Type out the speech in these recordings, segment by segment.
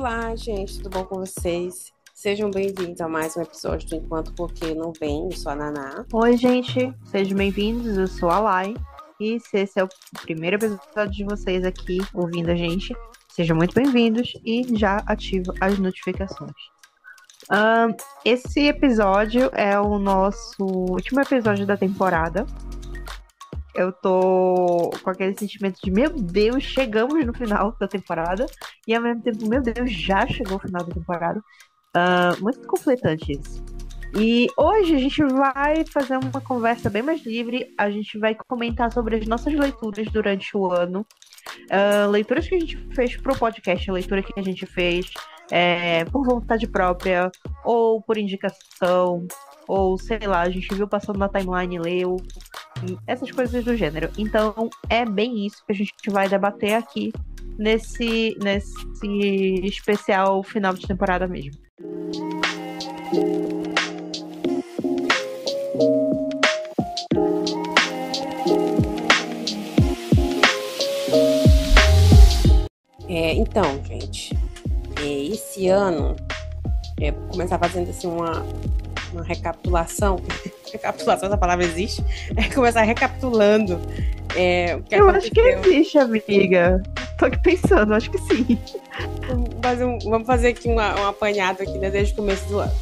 Olá, gente, tudo bom com vocês? Sejam bem-vindos a mais um episódio do Enquanto Porque Não Vem. Eu sou a Naná. Oi, gente, sejam bem-vindos. Eu sou a Lai. E se esse é o primeiro episódio de vocês aqui ouvindo a gente, sejam muito bem-vindos e já ativo as notificações. Esse episódio é o nosso último episódio da temporada. Eu tô com aquele sentimento de, meu Deus, chegamos no final da temporada. E ao mesmo tempo, meu Deus, já chegou o final da temporada. Muito conflitante isso. E hoje a gente vai fazer uma conversa bem mais livre. A gente vai comentar sobre as nossas leituras durante o ano. Leituras que a gente fez pro podcast, leitura que a gente fez por vontade própria, ou por indicação, ou sei lá, a gente viu passando na timeline e leu. Essas coisas do gênero. Então é bem isso que a gente vai debater aqui nesse especial final de temporada mesmo. Então, gente, esse ano, vou começar fazendo assim uma recapitulação. Recapitulação, essa palavra existe? Começar recapitulando. O que Eu aconteceu. acho que existe, amiga. Tô aqui pensando, acho que sim. Vamos fazer aqui um apanhado aqui, né, desde o começo do ano.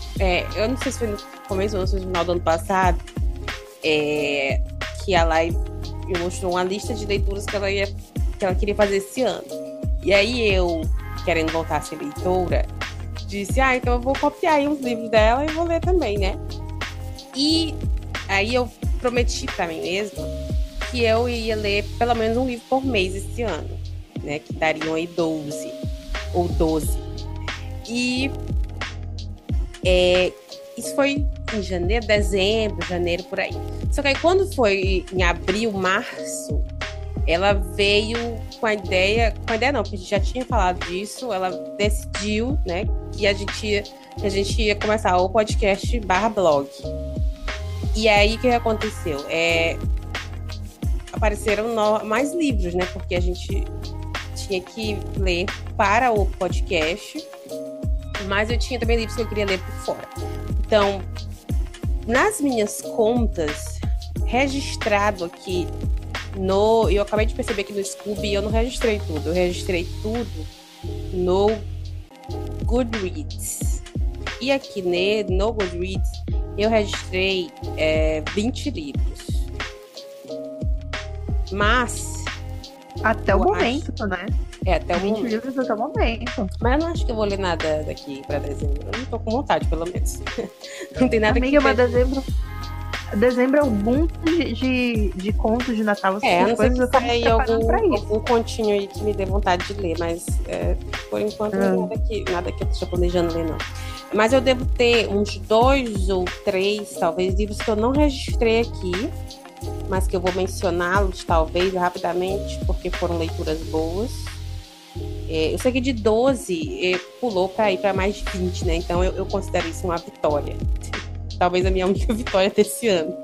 Eu não sei se foi no começo ou se foi no final do ano passado, que a Lai me mostrou uma lista de leituras que ela queria fazer esse ano. E aí eu, querendo voltar a ser leitora, disse, então eu vou copiar aí uns livros dela e vou ler também, né? E aí eu prometi pra mim mesma que eu ia ler pelo menos um livro por mês esse ano, né? Que dariam aí 12 ou 12. E isso foi em janeiro, por aí. Só que aí quando foi em abril, março, ela veio com a ideia não, porque a gente já tinha falado disso, ela decidiu, né, que a gente ia começar o podcast /blog. E aí, o que aconteceu? Apareceram mais livros, né, porque a gente tinha que ler para o podcast, mas eu tinha também livros que eu queria ler por fora. Então, nas minhas contas, registrado aqui eu acabei de perceber que no Scooby eu não registrei tudo. Eu registrei tudo no Goodreads. E aqui no Goodreads eu registrei 20 livros. Mas até o momento, né? Até o 20 momento. livros até o momento. Mas eu não acho que eu vou ler nada daqui pra dezembro. Eu não tô com vontade, pelo menos. Não tem nada Amiga, que... mas dezembro é um boom de contos de Natal. Não sei se eu tem algum continho aí que me dê vontade de ler, mas por enquanto nada que eu esteja planejando ler, não. Mas eu devo ter uns 2 ou 3, talvez, livros que eu não registrei aqui, mas que eu vou mencioná-los, talvez, rapidamente, porque foram leituras boas. Eu sei que de 12 pulou para ir para mais de 20, né? Então eu considero isso uma vitória. Talvez a minha única vitória desse ano.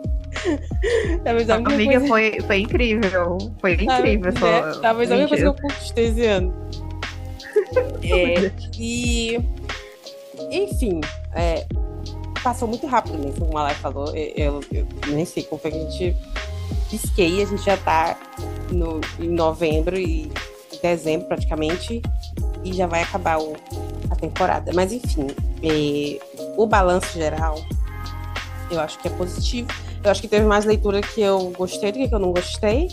Talvez a amiga, foi incrível. Foi incrível. Talvez a única coisa que eu conquistei esse ano. E... Enfim, passou muito rápido mesmo, como a Lai falou. Eu nem sei como foi que a gente pisquei. A gente já tá em novembro e dezembro praticamente, e já vai acabar a temporada. Mas enfim, o balanço geral eu acho que é positivo. Eu acho que teve mais leitura que eu gostei do que eu não gostei,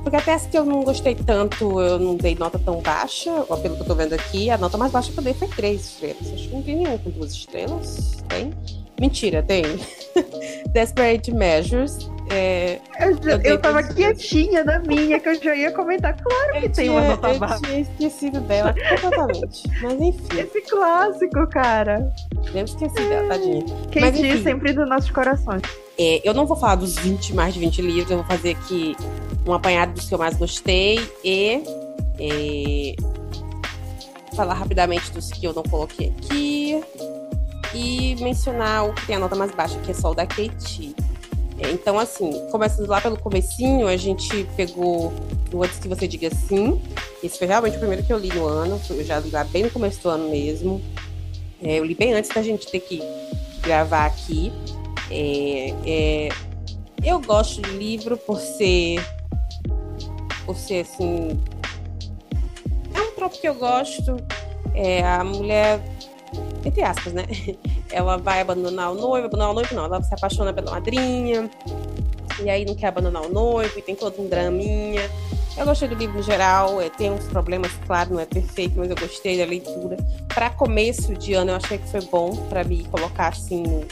porque até as que eu não gostei tanto eu não dei nota tão baixa. Pelo que eu tô vendo aqui, a nota mais baixa que eu dei foi 3 estrelas. Acho que não tem nenhum com 2 estrelas. Tem? Mentira, tem. Desperate Measures. Eu tava quietinha na minha, que eu já ia comentar. Claro que tem uma nota baixa. Eu tinha esquecido dela completamente. Mas enfim. Esse clássico, cara. Devo esquecer dela, tadinha. Quem diz sempre dos nossos corações. Eu não vou falar dos mais de 20 livros, eu vou fazer aqui um apanhado dos que eu mais gostei e falar rapidamente dos que eu não coloquei aqui e mencionar o que tem a nota mais baixa, que é só o da Katie. Então, assim, começando lá pelo comecinho, a gente pegou o Antes Que Você Diga Sim. Esse foi realmente o primeiro que eu li no ano. Eu já li lá bem no começo do ano mesmo. Eu li bem antes da gente ter que gravar aqui. Eu gosto de livro por ser assim. É um tropo que eu gosto. A mulher, entre aspas, né? Ela vai abandonar o noivo não, ela se apaixona pela madrinha, e aí não quer abandonar o noivo, e tem todo um draminha. Eu gostei do livro no geral, tem uns problemas, claro, não é perfeito, mas eu gostei da leitura. Para começo de ano, eu achei que foi bom para me colocar assim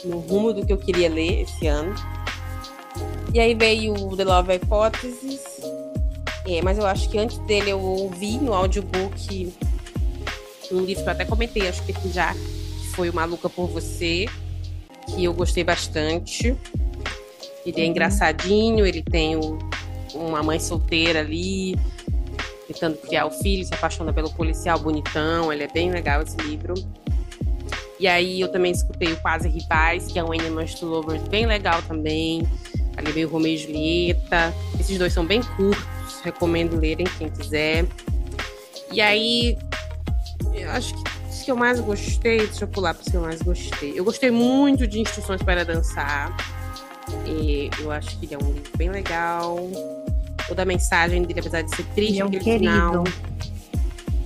no rumo do que eu queria ler esse ano. E aí veio o The Love Hypothesis, mas eu acho que antes dele eu ouvi no audiobook um livro que eu até comentei, acho que aqui já, que foi o Maluca por Você, que eu gostei bastante. Ele é engraçadinho, ele tem uma mãe solteira ali, tentando criar o filho, se apaixona pelo policial bonitão, ele é bem legal esse livro. E aí eu também escutei o Quase Rivais, que é um Enemies to Lovers bem legal também, ali meio Romeo e Julieta. Esses dois são bem curtos, recomendo lerem quem quiser. E aí, eu acho que os que eu mais gostei, deixa eu pular para os que eu mais gostei. Eu gostei muito de Instruções para Dançar. Eu acho que ele é um livro bem legal. O da mensagem dele, apesar de ser triste, ele é um aquele querido. final.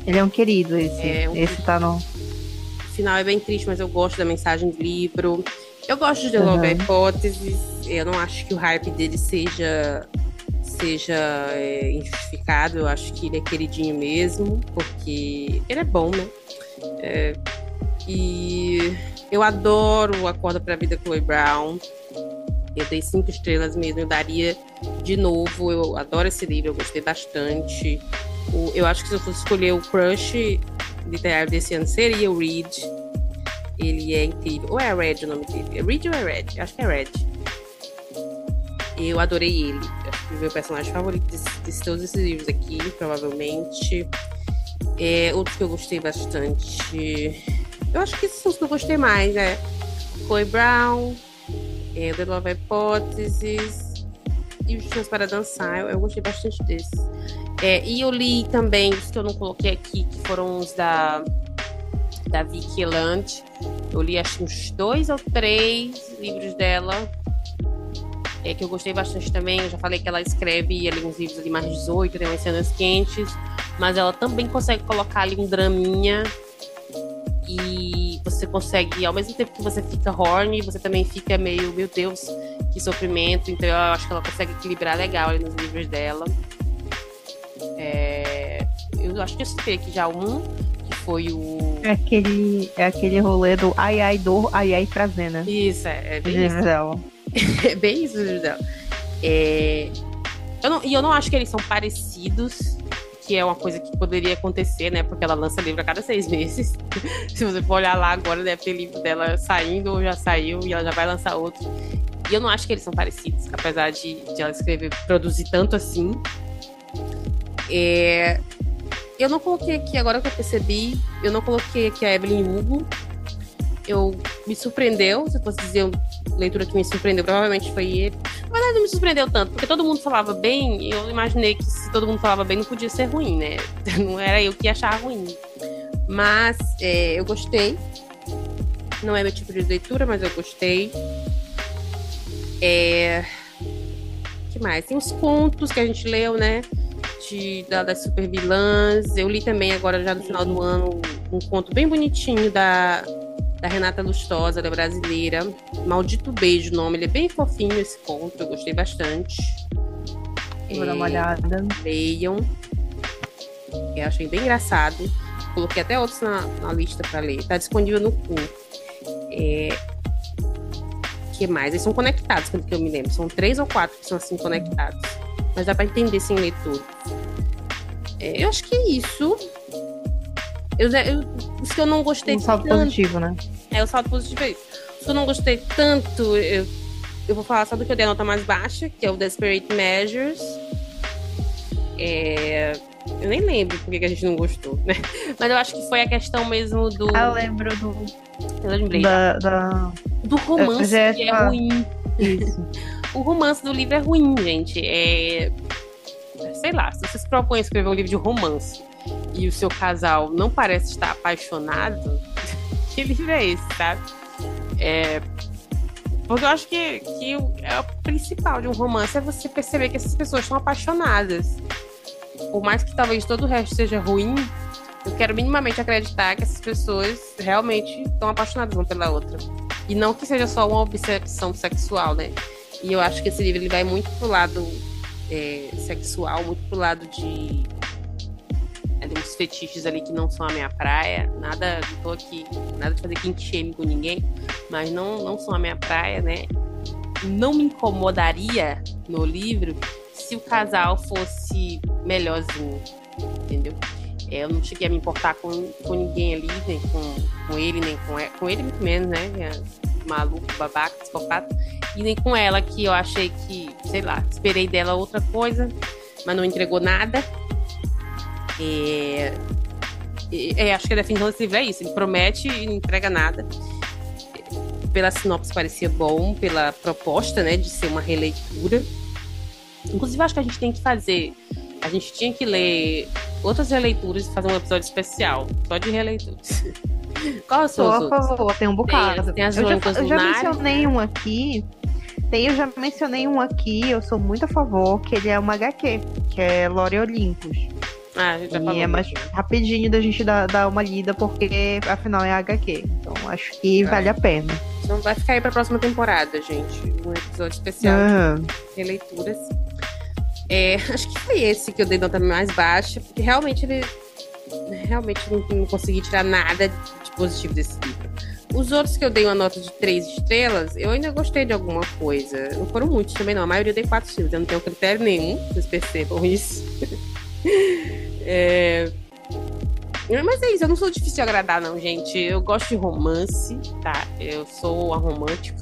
Ele é um querido, esse. Esse tá no... O final é bem triste, mas eu gosto da mensagem do livro. Eu gosto de The Love Hypothesis. Eu não acho que o hype dele seja injustificado. Eu acho que ele é queridinho mesmo, porque ele é bom, né? E eu adoro Acorda pra Vida, Chloe Brown. Eu dei 5 estrelas mesmo, eu daria de novo. Eu adoro esse livro, eu gostei bastante. Eu acho que se eu fosse escolher o crush literário desse ano, seria o Reed. Ele é incrível. Ou é Red o nome dele? É Reed ou é Red? Acho que é Red. Eu adorei ele. Acho que é o meu personagem favorito de todos esses livros aqui, provavelmente. Outros que eu gostei bastante. Eu acho que esses são os que eu gostei mais, né? Chloe Brown, The Love Hypothesis e Os Instruções para Dançar. Eu gostei bastante desses. E eu li também os que eu não coloquei aqui, que foram os da Vicky Elant. Eu li acho uns 2 ou 3 livros dela, que eu gostei bastante também. Eu já falei que ela escreve ali uns livros ali mais 18, tem umas cenas quentes, mas ela também consegue colocar ali um draminha, e você consegue, ao mesmo tempo que você fica horny, você também fica meio, meu Deus, que sofrimento. Então eu acho que ela consegue equilibrar legal ali nos livros dela. Eu acho que eu citei aqui já um, que foi o... É aquele rolê do ai ai dor, ai ai prazer, né? Isso, é bem isso. Dela. É bem isso o livro dela. Eu não acho que eles são parecidos, que é uma coisa que poderia acontecer, né? Porque ela lança livro a cada 6 meses. Se você for olhar lá agora, deve ter livro dela saindo ou já saiu, e ela já vai lançar outro. E eu não acho que eles são parecidos, apesar de ela produzir tanto assim. Eu não coloquei aqui, agora que eu percebi, eu não coloquei aqui a Evelyn Hugo. Me surpreendeu, se eu fosse dizer uma leitura que me surpreendeu, provavelmente foi ele. Na verdade, não me surpreendeu tanto, porque todo mundo falava bem, e eu imaginei que se todo mundo falava bem, não podia ser ruim, né? Não era eu que ia achar ruim. Mas eu gostei. Não é meu tipo de leitura, mas eu gostei. Que mais? Tem os contos que a gente leu, né? Das super vilãs. Eu li também agora, já no final do ano, um conto bem bonitinho da Renata Lustosa, da brasileira. Maldito Beijo, o nome. Ele é bem fofinho, esse conto. Eu gostei bastante. Vou dar uma olhada. Leiam. Eu achei bem engraçado. Coloquei até outros na lista pra ler. Tá disponível no Cu. Que mais? Eles são conectados, pelo que eu me lembro. São 3 ou 4 que são assim conectados. Mas dá pra entender sem ler tudo. Eu acho que é isso. Os que eu não gostei tanto... saldo positivo, né? O saldo positivo é isso. Os que eu não gostei tanto, eu vou falar só do que eu dei a nota mais baixa, que é o Desperate Measures. Eu nem lembro por que a gente não gostou, né? Mas eu acho que foi a questão mesmo do... Eu lembro do... Eu lembrei. Do romance, que é ruim. Isso. O romance do livro é ruim, gente. sei lá, se você se propõe a escrever um livro de romance e o seu casal não parece estar apaixonado, que livro é esse, sabe? Porque eu acho que o principal de um romance é você perceber que essas pessoas estão apaixonadas. Por mais que talvez todo o resto seja ruim, eu quero minimamente acreditar que essas pessoas realmente estão apaixonadas uma pela outra. E não que seja só uma obsessão sexual, né? E eu acho que esse livro ele vai muito pro lado sexual, muito pro lado de uns fetiches ali que não são a minha praia. Nada, não tô aqui, nada de fazer kink shame com ninguém, mas não são a minha praia, né? Não me incomodaria no livro se o casal fosse melhorzinho, entendeu? Eu não cheguei a me importar com ninguém ali, nem com ele, nem com ela. Com ele muito menos, né? Maluco, babaca, psicopata. E nem com ela, que eu achei que, sei lá, esperei dela outra coisa, mas não entregou nada. Acho que a definição desse livro é isso. Ele promete e não entrega nada. Pela sinopse parecia bom, pela proposta, né, de ser uma releitura. Inclusive, acho que a gente tinha que ler outras releituras e fazer um episódio especial, só de releituras. Qual os seus outros? Por favor, tem um bocado. Tem as eu já Lunares, mencionei um aqui. Eu já mencionei um aqui, eu sou muito a favor, que ele é uma HQ, que é Lore Olympus. A gente já falou. E é mais rapidinho da gente dar uma lida, porque afinal é HQ. Então acho que vale a pena. Então vai ficar aí pra próxima temporada, gente. Um episódio especial de releituras. Acho que foi esse que eu dei nota mais baixa, porque realmente não consegui tirar nada de positivo desse livro. Os outros que eu dei uma nota de 3 estrelas, eu ainda gostei de alguma coisa. Não foram muitos também, não. A maioria eu dei 4 estrelas. Eu não tenho critério nenhum, vocês percebam isso. Mas é isso, eu não sou difícil de agradar, não, gente. Eu gosto de romance, tá? Eu sou a romântica.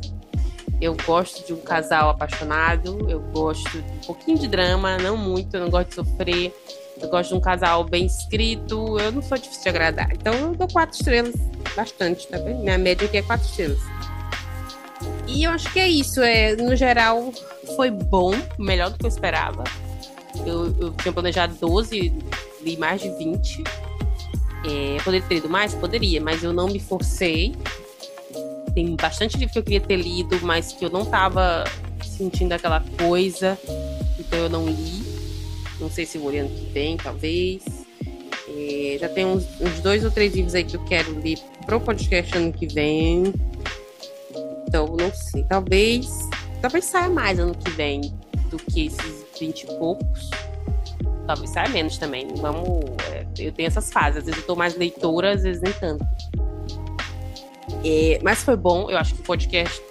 Eu gosto de um casal apaixonado. Eu gosto de um pouquinho de drama, não muito. Eu não gosto de sofrer. Eu gosto de um casal bem escrito. Eu não sou difícil de agradar. Então eu dou 4 estrelas. Bastante, tá bem? Minha média aqui é 4 estrelas. E eu acho que é isso. No geral, foi bom. Melhor do que eu esperava. Eu tinha planejado 12, li mais de 20. Poderia ter lido mais? Poderia, mas eu não me forcei. Tem bastante livro que eu queria ter lido, mas que eu não tava sentindo aquela coisa. Então eu não li. Não sei se vou ler ano que vem, talvez. Já tem uns 2 ou 3 livros aí que eu quero ler pro podcast ano que vem. Então, não sei. Talvez saia mais ano que vem do que esses 20 e poucos. Talvez saia menos também. Eu tenho essas fases. Às vezes eu tô mais leitora, às vezes nem tanto. Mas foi bom. Eu acho que o podcast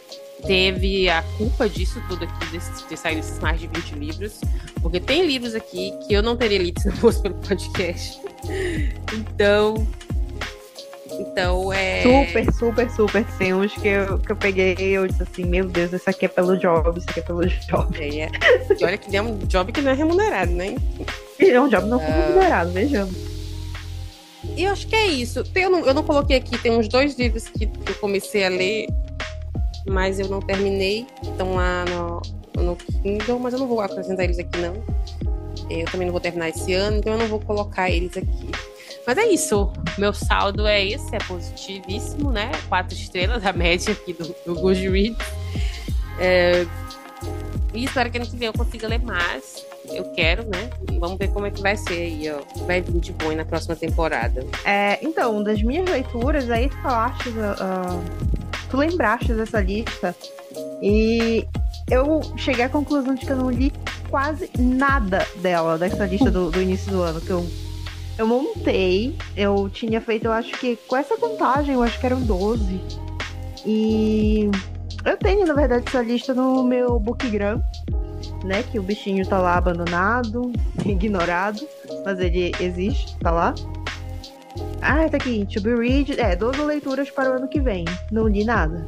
teve a culpa disso tudo aqui, de ter saído esses mais de 20 livros. Porque tem livros aqui que eu não teria lido se não fosse pelo podcast. Então Super. Tem uns que eu peguei e eu disse assim, meu Deus, isso aqui é pelo job, isso aqui é pelo job. E olha que é um job que não é remunerado, né? É um job não remunerado, vejamos. E eu acho que é isso. Eu não coloquei aqui, tem uns 2 livros que eu comecei a ler, mas eu não terminei. Estão lá no Kindle, mas eu não vou acrescentar eles aqui, não. Eu também não vou terminar esse ano, então eu não vou colocar eles aqui. Mas é isso. Meu saldo é esse, é positivíssimo, né? 4 estrelas, a média aqui do Goodreads. E espero que ano que vem eu consiga ler mais. Eu quero, né? Vamos ver como é que vai ser aí, ó. Vai vir de bom na próxima temporada. Então, das minhas leituras, aí tu falaste, tu lembraste dessa lista, e eu cheguei à conclusão de que eu não li quase nada dessa lista do início do ano, que eu montei, eu tinha feito, eu acho que com essa contagem, eu acho que eram 12. E eu tenho, na verdade, essa lista no meu Bookgram, né? Que o bichinho tá lá abandonado, ignorado, mas ele existe, tá lá. Tá aqui, to be read, 12 leituras para o ano que vem. Não li nada.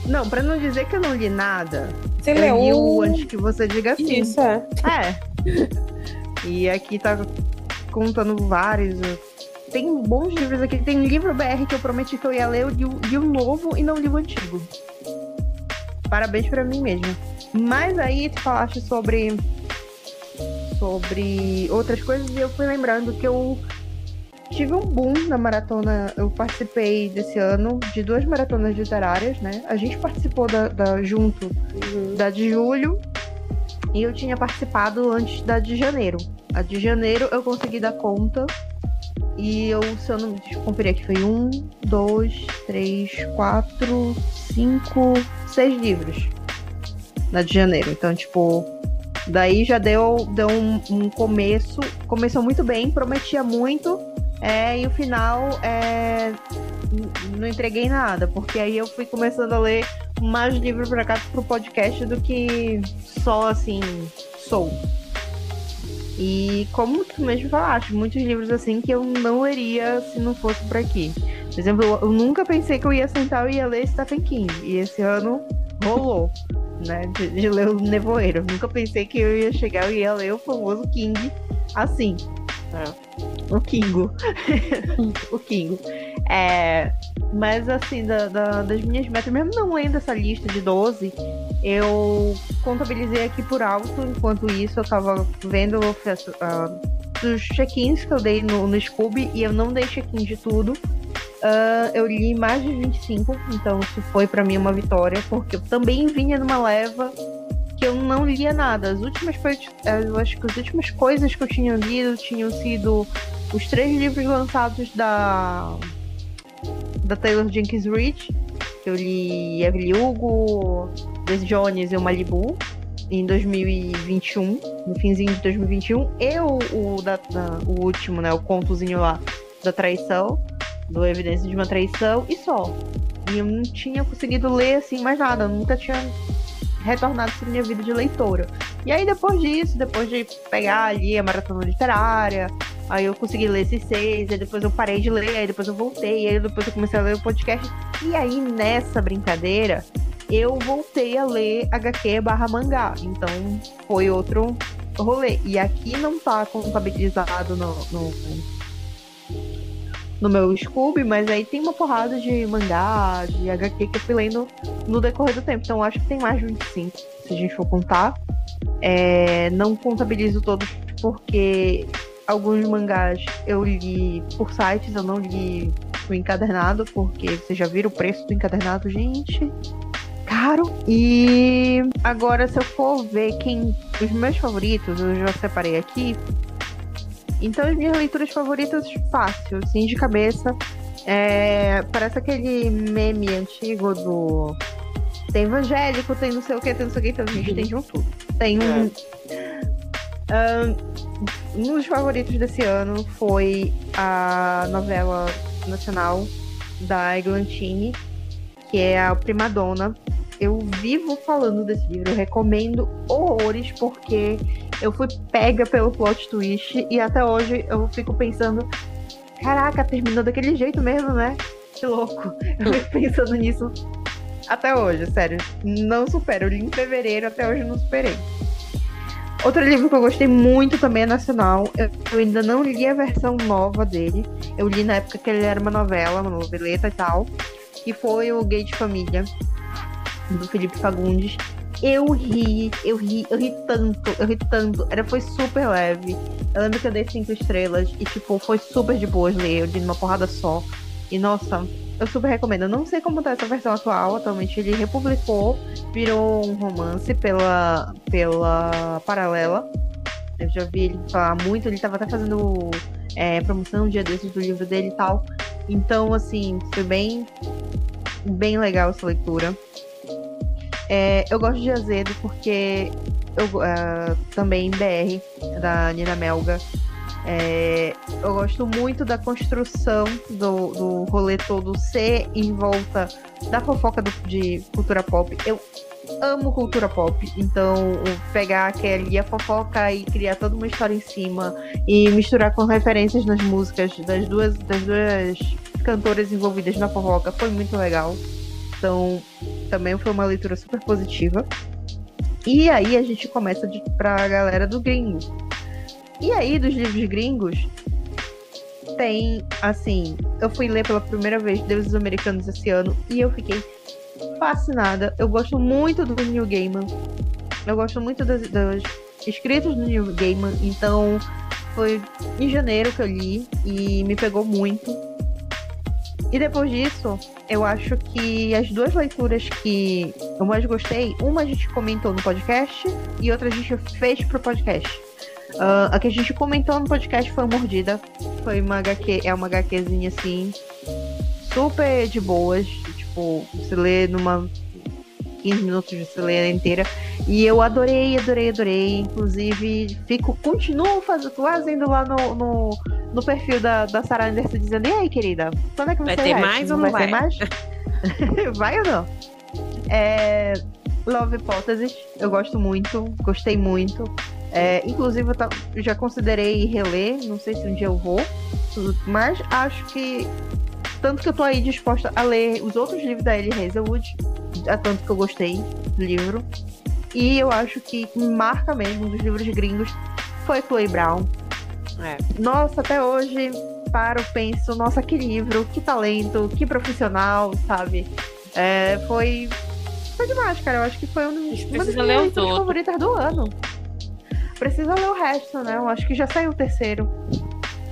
Não, pra não dizer que eu não li nada, você eu li leu o Antes que Você Diga Sim. Isso, E aqui tá contando vários. Tem bons livros aqui. Tem livro BR que eu prometi que eu ia ler, eu li o novo e não li o antigo. parabéns pra mim mesmo. Mas aí tu falaste sobre outras coisas e eu fui lembrando que eu tive um boom na maratona. Eu participei desse ano de 2 maratonas literárias, né? A gente participou junto da de julho e eu tinha participado antes da de janeiro. A de janeiro eu consegui dar conta e se eu não... Deixa eu conferir aqui, foi 1, 2, 3, 4, 5, 6 livros na de janeiro. Então, tipo, daí já deu um começo. Começou muito bem, prometia muito. E o final, não entreguei nada, porque aí eu fui começando a ler mais livros para cá pro podcast do que só, assim, sou. E como tu mesmo falaste, muitos livros, assim, que eu não leria se não fosse por aqui. Por exemplo, eu nunca pensei que eu ia sentar e ia ler Stephen King. E esse ano rolou, né, de ler o Nevoeiro. Eu nunca pensei que eu ia chegar e ia ler o famoso King assim. O Kingo. O Kingo. Mas assim, das minhas metas, mesmo não lendo essa lista de 12, eu contabilizei aqui por alto. Enquanto isso, eu tava vendo os check-ins que eu dei no Scooby, e eu não dei check-in de tudo. Eu li mais de 25, então isso foi pra mim uma vitória, porque eu também vinha numa leva que eu não lia nada. Eu acho que as últimas coisas que eu tinha lido tinham sido os 3 livros lançados da Taylor Jenkins Reid. Eu li Evelyn Hugo, Daisy Jones e o Malibu em 2021, no finzinho de 2021. O último, né, o contozinho lá da traição, do Evidência de uma Traição, e só. E eu não tinha conseguido ler, assim, mais nada. Eu nunca tinha retornado à minha vida de leitora. E aí, depois disso, depois de pegar ali a maratona literária, aí eu consegui ler esses 6, aí depois eu parei de ler, aí depois eu voltei, aí depois eu comecei a ler o podcast. E aí, nessa brincadeira, eu voltei a ler HQ/mangá. Então, foi outro rolê. E aqui não tá contabilizado no meu Scooby, mas aí tem uma porrada de mangá, de HQ que eu fui lendo no decorrer do tempo. Então, eu acho que tem mais de 25, se a gente for contar. Não contabilizo todos, porque alguns mangás eu li por sites, eu não li o encadernado, porque vocês já viram o preço do encadernado, gente, caro. E agora, se eu for ver os meus favoritos, eu já separei aqui. Então, as minhas leituras favoritas, fácil, assim, de cabeça, parece aquele meme antigo do... Tem evangélico, tem não sei o que, então a gente tem de um tudo. Tem um dos favoritos desse ano foi a novela nacional da Eglantine, que é a Primadona. Eu vivo falando desse livro, eu recomendo horrores, porque eu fui pega pelo plot twist e até hoje eu fico pensando, caraca, terminou daquele jeito mesmo, né? Que louco. Eu fico pensando nisso até hoje, sério. Não supero. Eu li em fevereiro, até hoje eu não superei. Outro livro que eu gostei muito também é nacional. Eu ainda não li a versão nova dele. Eu li na época que ele era uma novela, uma noveleta e tal. E foi o Gay de Família, do Felipe Fagundes. Eu ri tanto. Foi super leve. Eu lembro que eu dei 5 estrelas e, tipo, foi super de boas ler. Eu li numa porrada só. E, nossa, eu super recomendo. Eu não sei como tá essa versão atual. Atualmente ele republicou, virou um romance pela Paralela. Eu já vi ele falar muito. Ele tava até fazendo promoção um dia desses do livro dele e tal. Então, assim, foi bem, bem legal essa leitura. Eu gosto de Azedo porque também BR, da Nina Melga. Eu gosto muito da construção do rolê todo ser em volta da fofoca de cultura pop. Eu amo cultura pop, então pegar aquela fofoca e criar toda uma história em cima e misturar com referências nas músicas das duas cantoras envolvidas na fofoca foi muito legal. Então, também foi uma leitura super positiva. E aí a gente começa pra galera do gringo. E aí, dos livros gringos, tem, assim, eu fui ler pela primeira vez Deuses Americanos esse ano e eu fiquei fascinada. Eu gosto muito do Neil Gaiman. Eu gosto muito dos escritos do Neil Gaiman. Então, foi em janeiro que eu li e me pegou muito. E depois disso, eu acho que as duas leituras que eu mais gostei, uma a gente comentou no podcast e outra a gente fez pro podcast. A que a gente comentou no podcast foi Mordida. Foi uma HQ, é uma HQzinha assim, super de boas. Tipo, você lê numa 15 minutos, você lê ela inteira. E eu adorei. Inclusive, continuo fazendo lá no perfil da Sarah Anderson, dizendo: e aí, querida, quando é que Vai você ter mais ou não vai? Ter mais? Vai ou não? Love Hypothesis, eu gosto muito, gostei muito. Inclusive, eu já considerei reler, não sei se um dia eu vou, mas acho que tanto que eu tô aí disposta a ler os outros livros da Ellie Hazelwood, tanto que eu gostei do livro. E eu acho que marca mesmo dos livros gringos foi Chloe Brown. Nossa, até hoje penso, nossa, que livro, que talento, que profissional, sabe? Foi demais, cara. Eu acho que foi uma das minhas leituras favoritas do ano. Precisa ler o resto, né? Eu acho que já saiu o terceiro.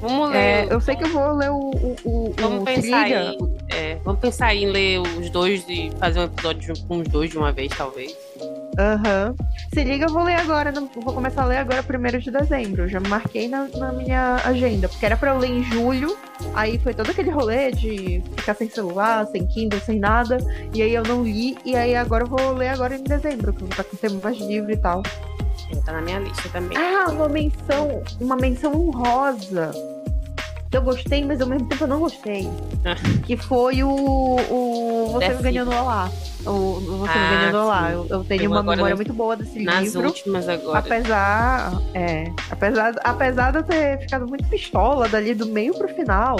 Vamos ler. Eu sei que eu vou ler Vamos pensar em ler os dois e fazer um episódio com os dois de uma vez, talvez. Se liga, eu vou ler agora. Vou começar a ler agora 1º de dezembro. Já marquei na minha agenda, porque era pra eu ler em julho. Aí foi todo aquele rolê de ficar sem celular, sem Kindle, sem nada. E aí eu não li. E aí agora eu vou ler agora em dezembro, que eu vou estar com o tempo mais livre e tal. Tá na minha lista também. Uma menção honrosa que eu gostei, mas ao mesmo tempo eu não gostei. Que foi o Você Me Ganhou no Olá. Você Me Ganhou no Olá. Eu tenho uma memória muito boa desse livro. Nas últimas agora. Apesar de eu ter ficado muito pistola dali do meio pro final,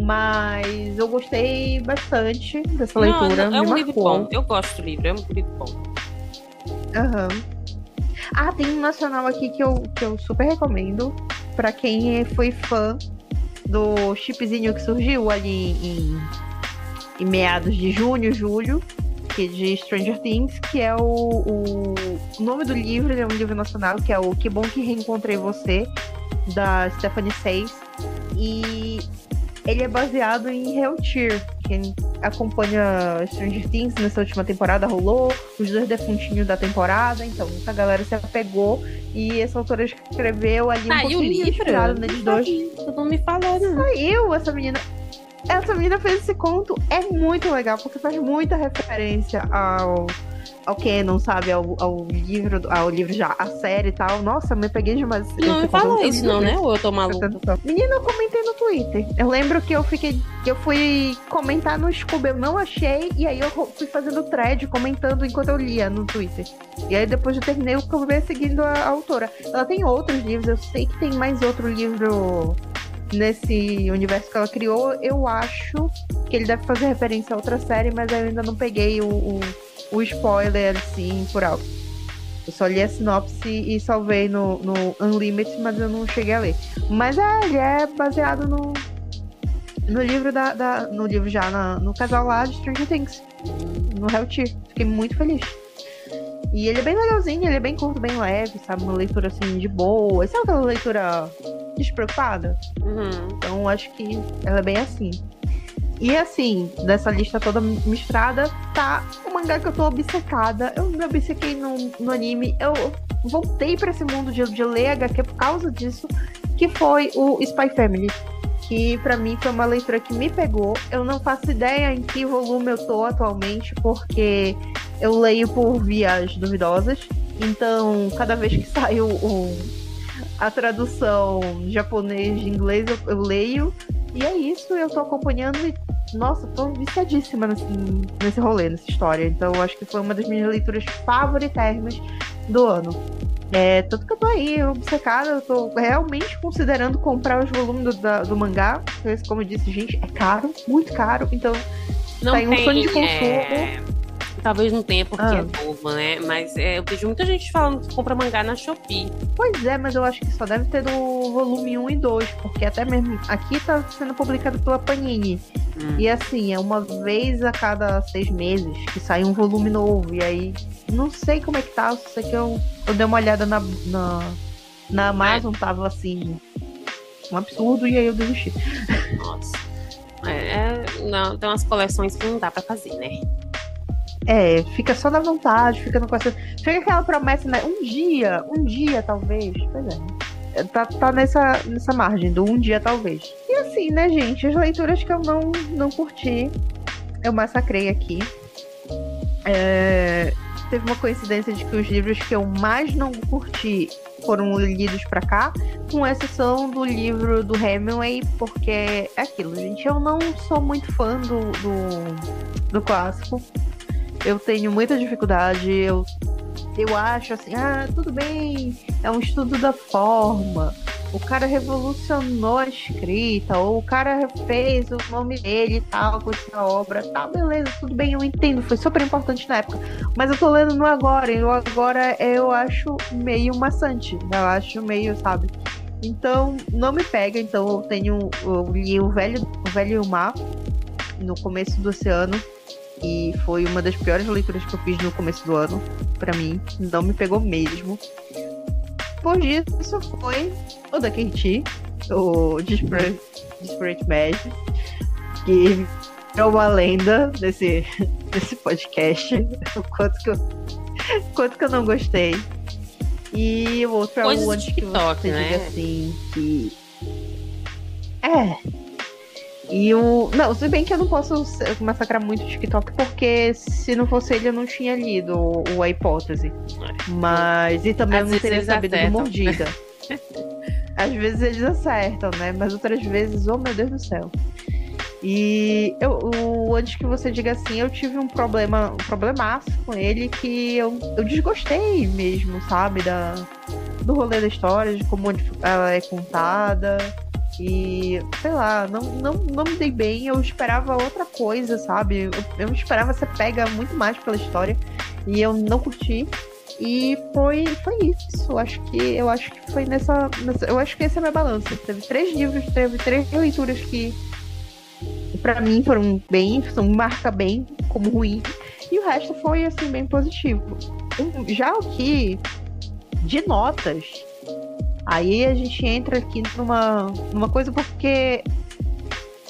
mas eu gostei bastante dessa leitura. É um livro bom. Eu gosto do livro, é um livro bom. Tem um nacional aqui que eu super recomendo pra quem foi fã do chipzinho que surgiu ali em meados de junho, julho, que de Stranger Things, que é o nome do livro, é um livro nacional, que é o Que Bom Que Reencontrei Você, da Stephanie Sayce, e ele é baseado em Heltyr. Quem acompanha Stranger Things nessa última temporada rolou os 2 defuntinhos da temporada, então essa galera se apegou e essa autora escreveu ali um pouquinho inspirado neles dois. Tu não me falou, não. Saiu essa menina. Essa menina fez esse conto, é muito legal, porque faz muita referência ao canon, sabe? Ao livro já, a série e tal. Nossa, eu me peguei demais. Não me falou isso não, né? Ou eu tô maluca? Menina, eu comentei no Twitter. Eu lembro que eu fui comentar no Scooby, eu não achei, e aí eu fui fazendo thread, comentando enquanto eu lia no Twitter. E aí depois eu terminei, eu acabei seguindo a autora. Ela tem outros livros, eu sei que tem mais outro livro nesse universo que ela criou. Eu acho que ele deve fazer referência a outra série, mas eu ainda não peguei o spoiler assim por alto. Eu só li a sinopse e salvei no Unlimited, mas eu não cheguei a ler. Mas ele é baseado no livro no livro já, no casal lá de Stranger Things, no Heltyr. Fiquei muito feliz. E ele é bem legalzinho, ele é bem curto, bem leve, sabe? Uma leitura assim de boa. Sabe aquela leitura despreocupada? Então acho que ela é bem assim. E assim, dessa lista toda misturada, tá o mangá que eu tô obcecada. Eu me obcequei no anime. Eu voltei pra esse mundo de ler HQ por causa disso, que foi o Spy Family. Que pra mim foi uma leitura que me pegou. Eu não faço ideia em que volume eu tô atualmente, porque eu leio por vias duvidosas. Então, cada vez que sai a tradução japonês de inglês, eu leio. E é isso, eu tô acompanhando e, nossa, tô viciadíssima nesse rolê, nessa história. Então, eu acho que foi uma das minhas leituras favoritas do ano. Tanto que eu tô aí obcecada, eu tô realmente considerando comprar os volumes do mangá. Como eu disse, gente, é caro, muito caro. Então, não tá aí um sonho de consumo. Talvez não tenha porque é Ah, novo, né? Mas eu vejo muita gente falando que compra mangá na Shopee. pois é, mas eu acho que só deve ter do volume 1 e 2, porque até mesmo aqui tá sendo publicado pela Panini. Hum. E assim, é uma vez a cada 6 meses que sai um volume novo. E aí, não sei como é que tá, só sei que eu dei uma olhada na É, Amazon, tava assim, um absurdo, e aí eu desisti. nossa. Não, tem umas coleções que não dá pra fazer, né? É, fica só na vontade, fica no coração. Fica aquela promessa, né? Um dia talvez. Pois é. Tá nessa margem do um dia talvez. E assim, né, gente? As leituras que eu não curti, eu massacrei aqui. Teve uma coincidência de que os livros que eu mais não curti foram lidos pra cá, com exceção do livro do Hemingway, porque é aquilo, gente. Eu não sou muito fã do clássico. Eu tenho muita dificuldade. Eu acho assim, tudo bem, é um estudo da forma. O cara revolucionou a escrita, ou o cara fez o nome dele e tal, com essa obra, tá, beleza, tudo bem, eu entendo, foi super importante na época. Mas eu tô lendo no agora, e o agora eu acho meio maçante, eu acho meio, sabe? Então, não me pega, então eu li o Velho e o Mar no começo do oceano. E foi uma das piores leituras que eu fiz no começo do ano, pra mim. Não me pegou mesmo. Por isso foi o da Katie, o Desperate Magic, que é uma lenda desse podcast. O quanto que eu não gostei. E o outro é Coisas o do antes que TikTok, você né? diga assim, que... Não, se bem que eu não posso massacrar muito o TikTok, porque se não fosse ele, eu não tinha lido A Hipótese. Mas... E também Às eu não vezes teria eles sabido do acertam. Mordida. Às vezes eles acertam, né? Mas outras vezes, oh meu Deus do céu. E antes que você diga assim, eu tive um problemaço com ele, que eu desgostei mesmo, sabe? Do rolê da história, de como ela é contada. E, sei lá, não me dei bem. Eu esperava outra coisa, sabe? Eu esperava ser pega muito mais pela história. E eu não curti. E foi isso. Eu acho que foi nessa. Eu acho que essa é a minha balança. Teve 3 livros, teve 3 leituras que pra mim me marca bem como ruim. E o resto foi assim, bem positivo. Já o que de notas. Aí a gente entra aqui numa coisa, porque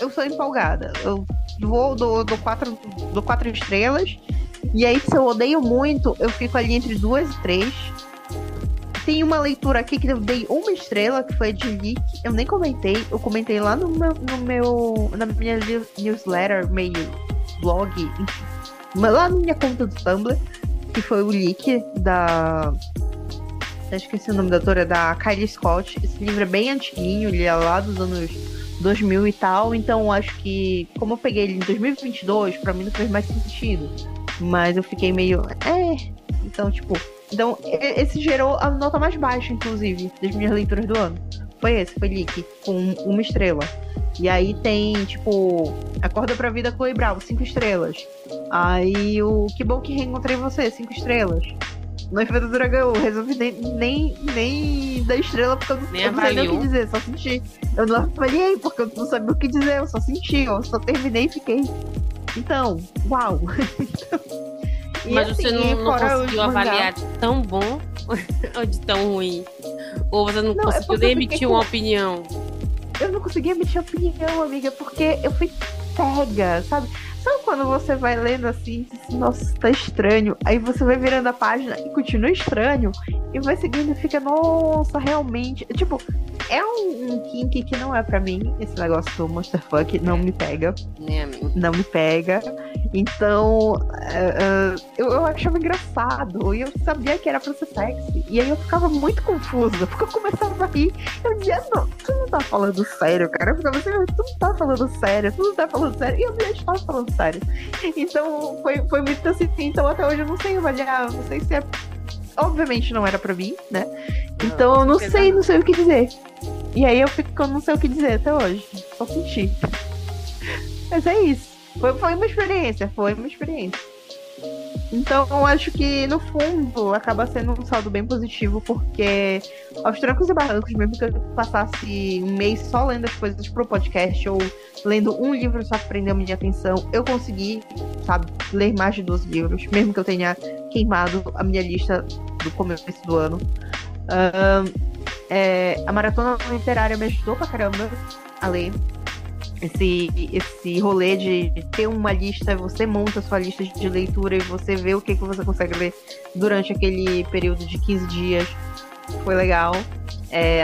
eu sou empolgada. Eu dou 4 estrelas. E aí, se eu odeio muito, eu fico ali entre 2 e 3. Tem uma leitura aqui que eu dei 1 estrela, que foi de Leak. Eu nem comentei. Eu comentei lá na minha newsletter, meio blog, enfim. Lá na minha conta do Tumblr, que foi o Leak da... Eu esqueci o nome da autora, da Kylie Scott. Esse livro é bem antiguinho, ele é lá dos anos 2000 e tal. Então, acho que, como eu peguei ele em 2022, pra mim não fez mais sentido. Mas eu fiquei meio... Então, tipo... Então, esse gerou a nota mais baixa, inclusive, das minhas leituras do ano. Foi Leak, com 1 estrela. E aí tem, tipo... Acorda pra Vida, Chloe Bravo, 5 estrelas. Aí o Que Bom Que Reencontrei Você, 5 estrelas. Noiva do Dragão, resolvi nem dar estrela, porque eu não sabia nem o que dizer, só senti. Eu não avaliei, porque eu não sabia o que dizer, eu só senti, eu só terminei e fiquei. Então, uau! Mas assim, você não conseguiu avaliar mangá. de tão bom ou de tão ruim? Ou você não conseguiu nem emitir uma opinião? Eu não consegui emitir opinião, amiga, porque eu fui pega, sabe? Sabe quando você vai lendo assim, nossa, tá estranho. Aí você vai virando a página e continua estranho. E vai seguindo e fica, nossa, realmente. Tipo, é um kink que não é pra mim. Esse negócio do Monster Fuck não me pega. Nem a mim. Não me pega. Então, eu achava engraçado. E eu sabia que era pra ser sexy. E aí eu ficava muito confusa. Porque eu começava a rir. Eu dizia, não, tu não tá falando sério, cara. Eu ficava assim, tu não tá falando sério. Tu não tá falando sério. E eu já estava falando sério. Então, foi muito assim. Então, até hoje eu não sei avaliar. Não sei se é... Obviamente não era pra mim, né? Então, eu não sei o que dizer. E aí eu não sei o que dizer até hoje. Só senti. Mas é isso. Foi uma experiência. Então, eu acho que, no fundo, acaba sendo um saldo bem positivo, porque aos trancos e barrancos, mesmo que eu passasse um mês só lendo as coisas pro podcast, ou lendo um livro só que prendeu a minha atenção, eu consegui, sabe, ler mais de 12 livros, mesmo que eu tenha queimado a minha lista do começo do ano. A maratona literária me ajudou pra caramba a ler. Esse rolê de ter uma lista, você monta a sua lista de leitura e você vê o que você consegue ler durante aquele período de 15 dias. Foi legal.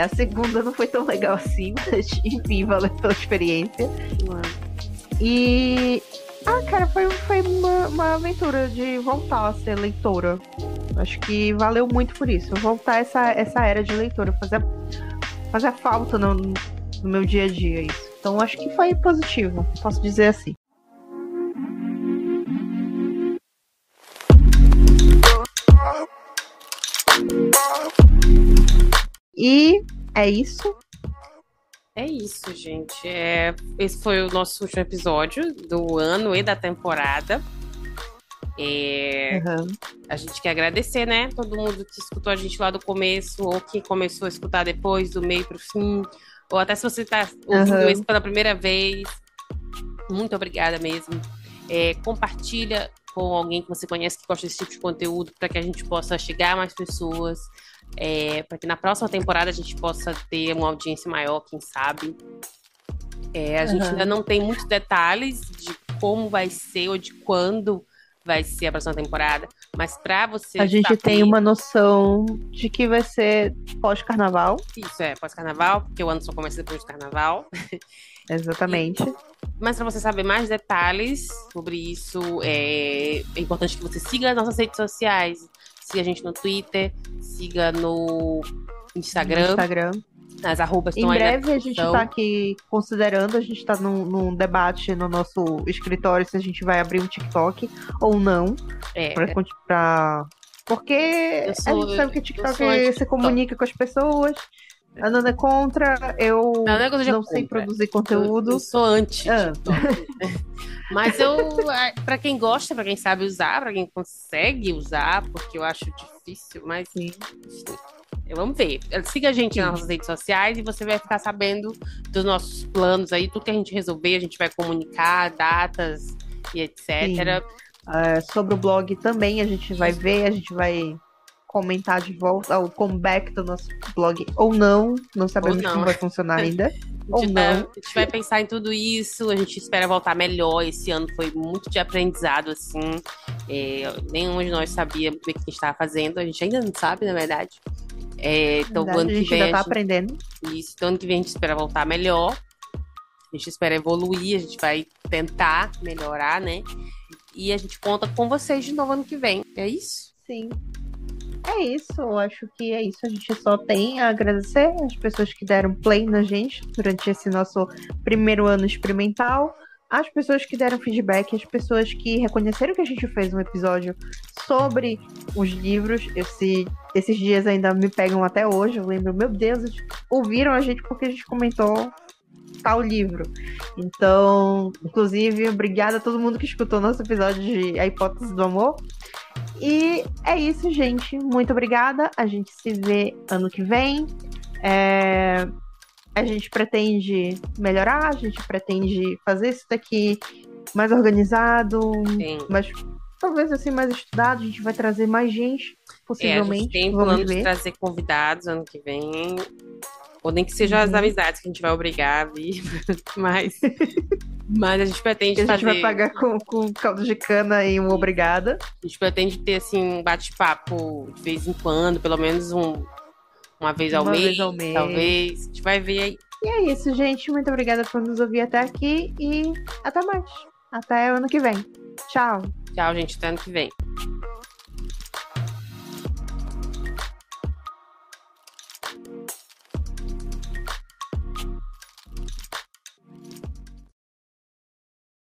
A segunda não foi tão legal assim, mas enfim, valeu pela experiência. E cara, foi uma aventura de voltar a ser leitora. Acho que valeu muito por isso. Voltar essa era de leitora, fazer falta no meu dia a dia isso. Então acho que foi positivo, posso dizer assim. E é isso. É isso, gente. Esse foi o nosso último episódio do ano e da temporada. A gente quer agradecer, né? Todo mundo que escutou a gente lá do começo, ou que começou a escutar depois, do meio pro fim, ou até se você está ouvindo isso pela primeira vez. Muito obrigada mesmo. Compartilha com alguém que você conhece que gosta desse tipo de conteúdo, para que a gente possa chegar a mais pessoas, para que na próxima temporada a gente possa ter uma audiência maior, quem sabe. A gente ainda não tem muitos detalhes de como vai ser ou de quando vai ser a próxima temporada, mas pra você a gente tem uma noção de que vai ser pós-carnaval. Isso, pós-carnaval, porque o ano só começa depois do carnaval. Exatamente. Mas pra você saber mais detalhes sobre isso, é importante que você siga as nossas redes sociais. Siga a gente no Twitter, siga no Instagram. As arrobas estão aí na descrição. Em breve a gente tá aqui considerando, a gente tá num debate no nosso escritório se a gente vai abrir um TikTok ou não. Porque a gente sabe que o TikTok se comunica com as pessoas. A Nana é contra, eu não sei produzir conteúdo. Eu sou anti-TikTok. Mas pra quem gosta, pra quem sabe usar, pra quem consegue usar, porque eu acho difícil, mas sim. Vamos ver. Siga a gente nas nossas redes sociais e você vai ficar sabendo dos nossos planos aí. Tudo que a gente resolver, a gente vai comunicar, datas e etc. Sobre o blog também, a gente vai ver, a gente vai comentar de volta o comeback do nosso blog ou não. Não sabemos como vai funcionar ainda. A gente vai pensar em tudo isso. A gente espera voltar melhor. Esse ano foi muito de aprendizado, assim. Nenhum de nós sabia muito bem o que a gente estava fazendo. A gente ainda não sabe, na verdade. Então, verdade, ano que vem ainda tá aprendendo. Isso, então ano que vem a gente espera voltar melhor. A gente espera evoluir, a gente vai tentar melhorar, né? E a gente conta com vocês de novo ano que vem. É isso? Sim. É isso, eu acho que é isso. A gente só tem a agradecer as pessoas que deram play na gente durante esse nosso primeiro ano experimental. As pessoas que deram feedback, as pessoas que reconheceram que a gente fez um episódio sobre os livros. Esses dias ainda me pegam até hoje. Eu lembro, meu Deus, ouviram a gente porque a gente comentou tal livro. Então, inclusive, obrigada a todo mundo que escutou nosso episódio de A Hipótese do Amor. E é isso, gente. Muito obrigada. A gente se vê ano que vem. A gente pretende melhorar, a gente pretende fazer isso daqui mais organizado, mas talvez assim mais estudado. A gente vai trazer mais gente, possivelmente. A gente tem plano de trazer convidados ano que vem, ou nem que sejam as amizades que a gente vai obrigar a vir, mas a gente pretende fazer... A gente vai pagar com caldo de cana e uma obrigada. A gente pretende ter assim um bate-papo de vez em quando, pelo menos uma vez ao mês, talvez. A gente vai ver aí. E é isso, gente. Muito obrigada por nos ouvir até aqui e até mais. Até o ano que vem. Tchau. Tchau, gente. Até ano que vem.